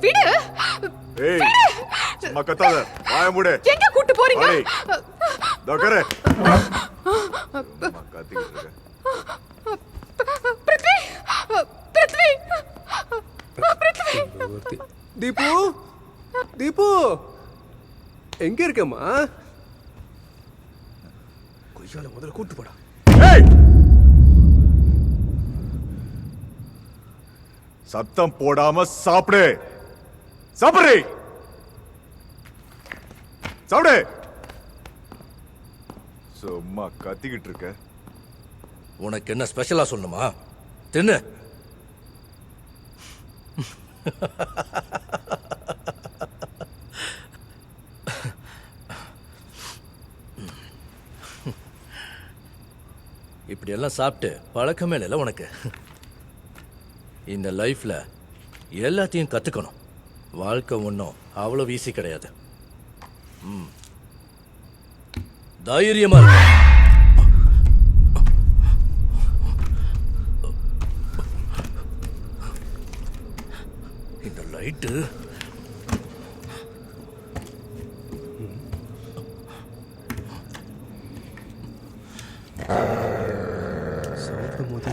விடு. ஏய் சும்மா கத்தாத, வாய மூடு. எங்க கூட்டி போறீங்க? தக்கரே கத்திக்கிட்டு இருக்க. பிருத்வி, பிருத்வி, பிருத்வி. தீபு, தீபு எங்க இருக்கம்மா? கொய்யால முதல்ல கூட்டு போடா. ஏய் சத்தம் போடாம சாப்பிடு. சாப்பிடு, சாப்பிடு. சும்மா கத்திக்கிட்டு இருக்க. உனக்கு என்ன ஸ்பெஷலா சொல்லணுமா? தின்னு. இப்படி எல்லாம் சாப்பிட்டு பழக்கமே இல்லை உனக்கு. இந்த லைஃப்ல எல்லாத்தையும் கத்துக்கணும். வாழ்க்கை ஒன்றும் அவ்வளோ ஈஸி கிடையாது. தைரியமா இருக்கு. இந்த லைட்டு சாப்பிடும் போது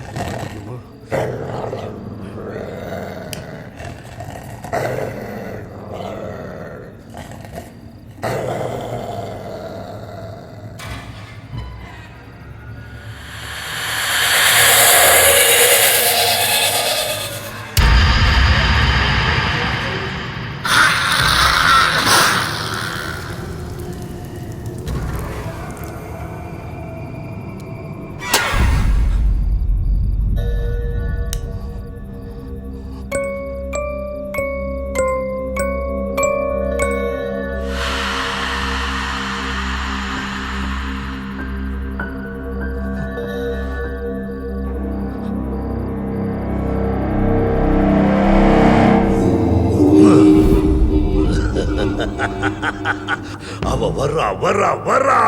அவ வரா வரா வரா.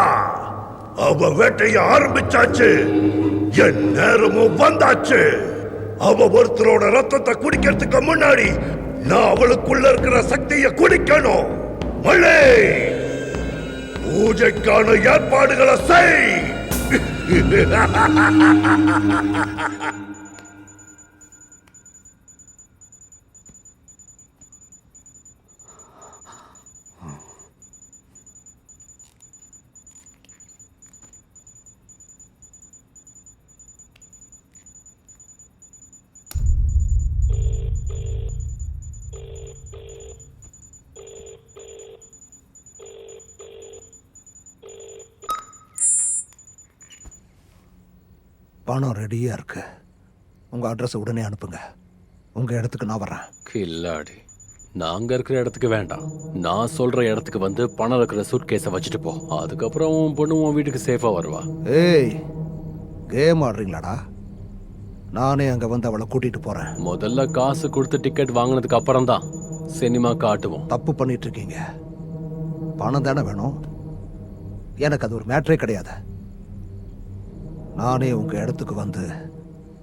அவ வேட்டைய ஆரம்பிச்சாச்சு. என் நேரமும் வந்தாச்சு. அவ ஒருத்தரோட ரத்தத்தை குடிக்கிறதுக்கு முன்னாடி நான் அவளுக்குள்ள இருக்கிற சக்தியை குடிக்கணும். மழை பூஜைக்கான ஏற்பாடுகளை செய். பணம் ரெடியா இருக்கு. உங்க அட்ரஸ் உடனே அனுப்புங்க. உங்க இடத்துக்கு நான் வரேன். கில்லாடி, நாங்க இருக்கிற இடத்துக்கு வேண்டாம். நான் சொல்ற இடத்துக்கு வந்து பணம் இருக்கிற சூட்கேஸை வச்சுட்டு போ. அதுக்கப்புறம் உன் பொண்ணு உன் வீட்டுக்கு சேஃபா வருவா. ஏய், கேம் ஆடுறீங்களாடா? நானே அங்க வந்து அவளை கூட்டிட்டு போறேன். முதல்ல காசு கொடுத்து டிக்கெட் வாங்கினதுக்கு அப்புறம் தான் சினிமா காட்டுவோம். தப்பு பண்ணிட்டு இருக்கீங்க. பணம் தானே வேணும். எனக்கு அது ஒரு மேட்டரே கிடையாது. நானே உங்க இடத்துக்கு வந்து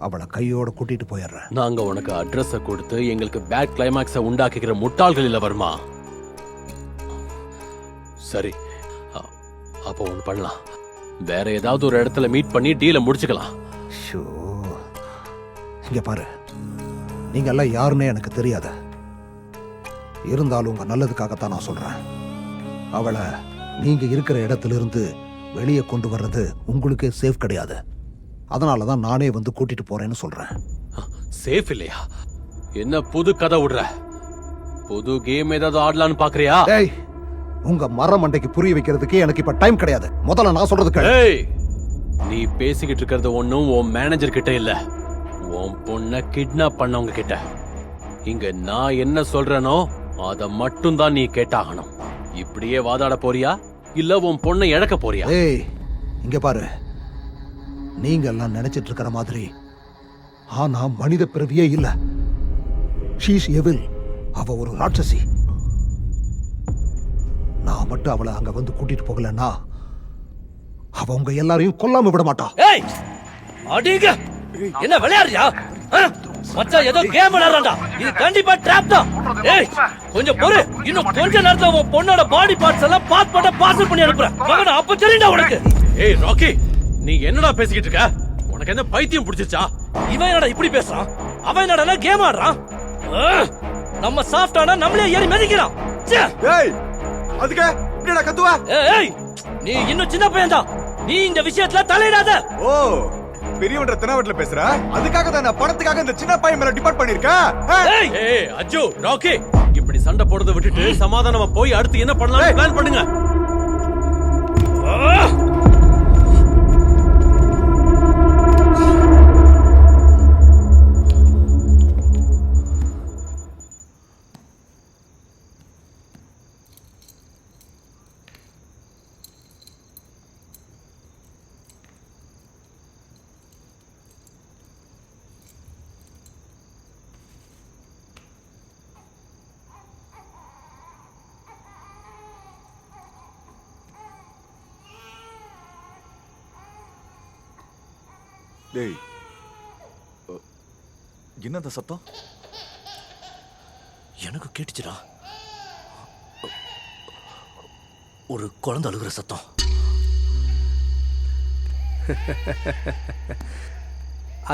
அவளை கையோட கூட்டிட்டு போயிடுறேன். நாங்க உனக்கு அட்ரஸ கொடுத்து எங்களுக்கு பேட் கிளைமாக்ஸ உண்டாக்கிக்கிற முட்டாள்கள் இல்ல வருமா? சரி, அப்போ ஒண்ணு பண்ணலாம். வேற ஏதாவது ஒரு இடத்துல மீட் பண்ணி டீலை முடிச்சுக்கலாம். ஷோ, இங்க பாரு, நீங்க எல்லாம் யாருன்னே எனக்கு தெரியாது. இருந்தாலும் உங்க நல்லதுக்காகத்தான் நான் சொல்றேன். அவளை நீங்க இருக்கிற இடத்துல இருந்து வெளியே கொண்டு வர்றது உங்களுக்கே சேஃப் கிடையாது. அதனாலதான் நானே வந்து கூட்டிட்டு போறேன்னு சொல்றேன். சேஃப் இல்லையா? என்ன புது கதை விடுற? புது கேம் ஏதாவது ஆடலான்னு பாக்குறியா? ஏய், உங்க மரமண்டைக்கு புரிய வைக்கிறதுக்கு எனக்கு இப்ப டைம் கிடையாது. முதல்ல நான் சொல்றது கேளு. ஏய், நீ பேசிக்கிட்டு இருக்கிறது ஒண்ணும் உன் மேனேஜர் கிட்ட இல்ல, உன் பொண்ண கிட்னாப் பண்ணவங்க கிட்ட. இங்க நான் என்ன சொல்றேனோ அத மட்டும் தான் நீ கேட்டாகணும். இப்படியே வாதாட போறியா இல்ல உன் பொண்ணை இழக்க போறியா? ஏய், இங்க பாரு, நீங்க எல்லாம் நினைச்சிட்டு இருக்கிற மாதிரி ஆனா மனித பிறவியே இல்ல. ஷீஸ் எவில். அவ ஒரு ராட்சசி. நான் மட்டும் அவளை அங்க வந்து கூட்டிட்டு போகலன்னா அவ உங்க எல்லாரையும் கொல்லாம விட மாட்டா. ஏய், அடிங்க. என்ன விளையாடுறியா? மச்சான் ஏதோ கேம் விளையாடுறான்டா. இது கண்டிப்பா ட்ராப் தான். ஏய் கொஞ்சம் பொறு. இன்னும் கொஞ்ச நேரத்துல உன் பொண்ணோட பாடி பார்ட்ஸ் எல்லாம் பார்சல் பண்ணி அனுப்புறேன். மகன் அப்ப தெரியும்டா உனக்கு. ஏய் ராக்கி, நீ என்னடா பேசிக்கிட்டு இருக்க? உனக்கு என்ன பைத்தியம் பிடிச்சிருச்சா? இவன் என்னடா இப்படி பேசுறான்? அவன் என்னடா கேம் ஆடுறான்? நம்ம சாஃப்டானா நம்மளே ஏறி மிதிக்கிறான். ச்சே! ஏய் அதுக்கு இப்படிடா கத்துவ? ஏய் நீ இன்னும் சின்ன பையன்தான். நீ இந்த விஷயத்துல தலையிடாத. ஓ பெரியவன்ற தெனாவட்ல பேசுற? அதுக்காக தான் நான் பணத்துக்காக இந்த சின்ன பையன் மேல டிபெண்ட் பண்ணிருக்கேன். ஏய் ஏய் அஜு, ராக்கி, இப்படி சண்டை போடுறத விட்டுட்டு சமாதானமா போய் அடுத்து என்ன பண்ணலாம் பிளான் பண்ணுங்க. டேய் என்ன அந்த சத்தம்? எனக்கு கேட்டுச்சுடா. ஒரு குழந்தை அழுகுற சத்தம்.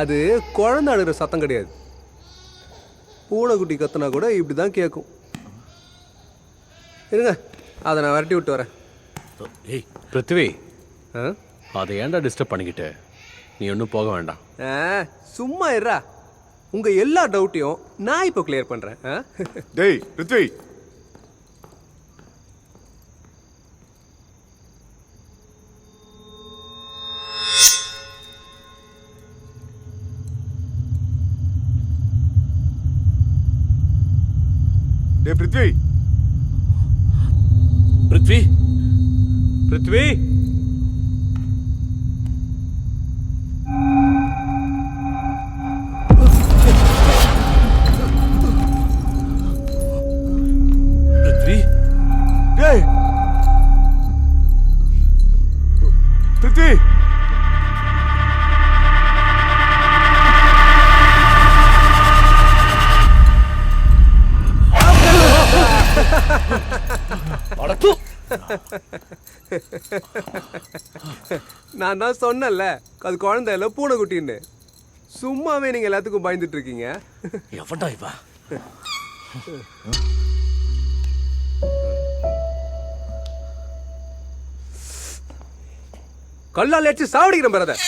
அது குழந்தை அழுகிற சத்தம் கிடையாது. பூனைக்குட்டி கத்துனா கூட இப்படிதான் கேட்கும். இருங்க, அதை நான் விரட்டி விட்டு வரேன். ஏய் பிருத்வி, ஆ? அதை ஏன்டா டிஸ்டர்ப் பண்ணிக்கிட்டு? நீ ஒன்றும் போக வேண்டாம். சும்மா இருடா. உங்க எல்லா டவுட்டையும் நான் இப்போ கிளியர் பண்றேன். டேய் பிருத்வி, டேய் பிருத்வி, பிருத்வி பிருத்வி, பிருத்வி டேய் பிருத்வி, அடத்து. நான் தான் சொன்னேன்ல, அது குழந்தை இல்லை பூனைக்குட்டின்னு. சும்மாவே நீங்க எல்லாத்துக்கும் பயந்துட்டு இருக்கீங்க. எவன்டா இவன்? கல்லால் அடிச்சு சாவடிக்கிறேன் பிரதர்.